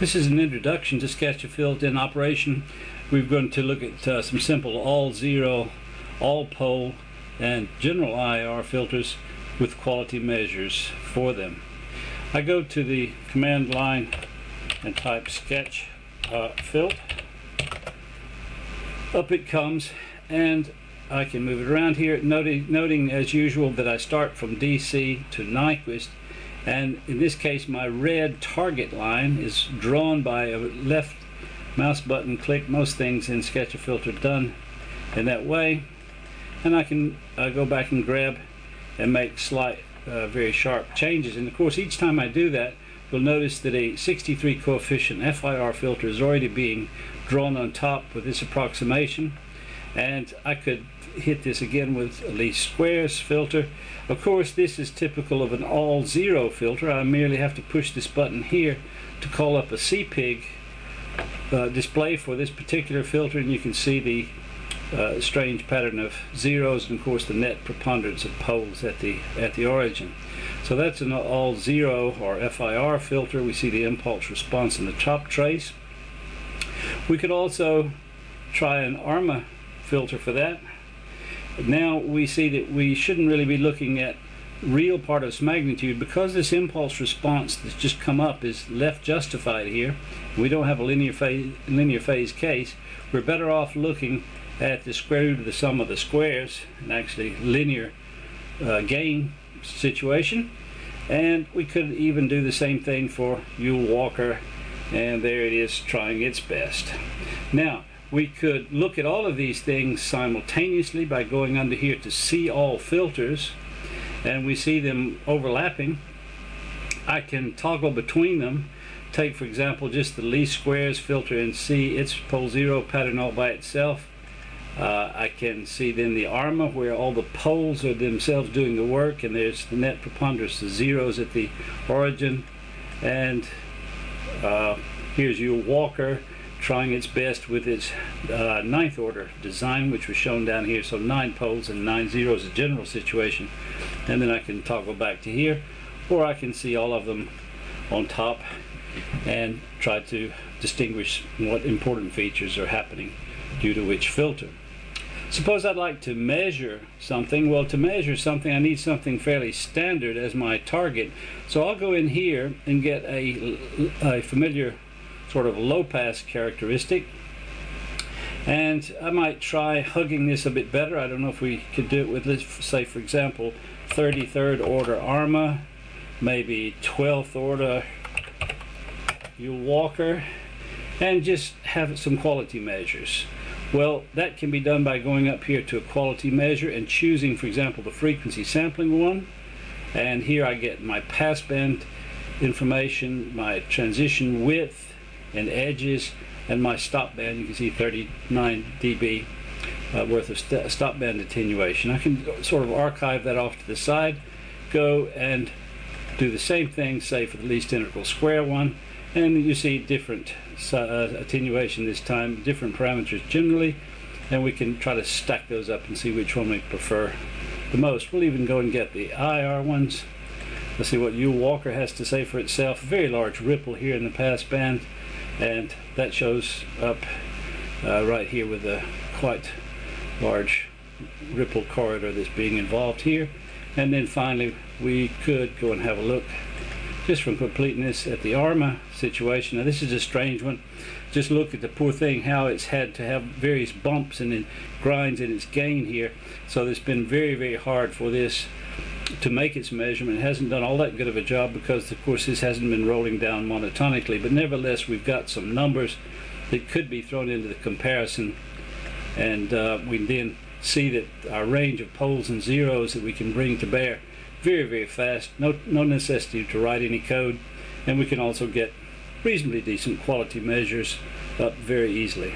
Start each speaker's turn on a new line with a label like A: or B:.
A: This is an introduction to Sketch-a-Filt in operation. We're going to look at some simple all zero, all pole, and general IIR filters with quality measures for them. I go to the command line and type Sketch-a-Filt. Up it comes, and I can move it around here, noting as usual that I start from DC to Nyquist, and in this case my red target line is drawn by a left mouse button click. Most things in Sketch-a-Filt are done in that way, and I can go back and grab and make slight very sharp changes. And of course each time I do that, you'll notice that a 63 coefficient FIR filter is already being drawn on top with this approximation, and I could hit this again with a least squares filter. Of course this is typical of an all zero filter. I merely have to push this button here to call up a CPIG display for this particular filter, and you can see the strange pattern of zeros and of course the net preponderance of poles at the origin. So that's an all zero or FIR filter. We see the impulse response in the top trace. We could also try an ARMA filter for that. Now we see that we shouldn't really be looking at real particles magnitude, because this impulse response that's just come up is left justified here. We don't have a linear phase case. We're better off looking at the square root of the sum of the squares, and actually linear gain situation. And we could even do the same thing for Yule-Walker, and there it is trying its best. Now we could look at all of these things simultaneously by going under here to see all filters, and we see them overlapping. I can toggle between them. Take for example just the least squares filter and see its pole zero pattern all by itself. I can see then the ARMA, where all the poles are themselves doing the work, and there's the net preponderance of zeros at the origin. And here's Yule-Walker trying its best with its ninth order design, which was shown down here. So 9 poles and 9 zeros, a general situation. And then I can toggle back to here, or I can see all of them on top and try to distinguish what important features are happening due to which filter. Suppose I'd like to measure something. Well, to measure something I need something fairly standard as my target. So I'll go in here and get a familiar sort of low pass characteristic, and I might try hugging this a bit better. I don't know if we could do it with, let's say for example 33rd order ARMA, maybe 12th order Yule-Walker, and just have some quality measures. Well, that can be done by going up here to a quality measure and choosing for example the frequency sampling one, and here I get my passband information, my transition width and edges, and my stop band. You can see 39 dB worth of stop band attenuation. I can sort of archive that off to the side, go and do the same thing, say for the least integral square one, and you see different attenuation this time, different parameters generally, and we can try to stack those up and see which one we prefer the most. We'll even go and get the IIR ones. Let's see what Yule-Walker has to say for itself. A very large ripple here in the passband, and that shows up right here with a quite large ripple corridor that's being involved here. And then finally we could go and have a look just from completeness at the ARMA situation. Now this is a strange one. Just look at the poor thing, how it's had to have various bumps and grinds in its gain here. So it's been very, very hard for this to make its measurement. It hasn't done all that good of a job because of course this hasn't been rolling down monotonically, but nevertheless we've got some numbers that could be thrown into the comparison, and we then see that our range of poles and zeros that we can bring to bear very, very fast. No necessity to write any code, and we can also get reasonably decent quality measures up very easily.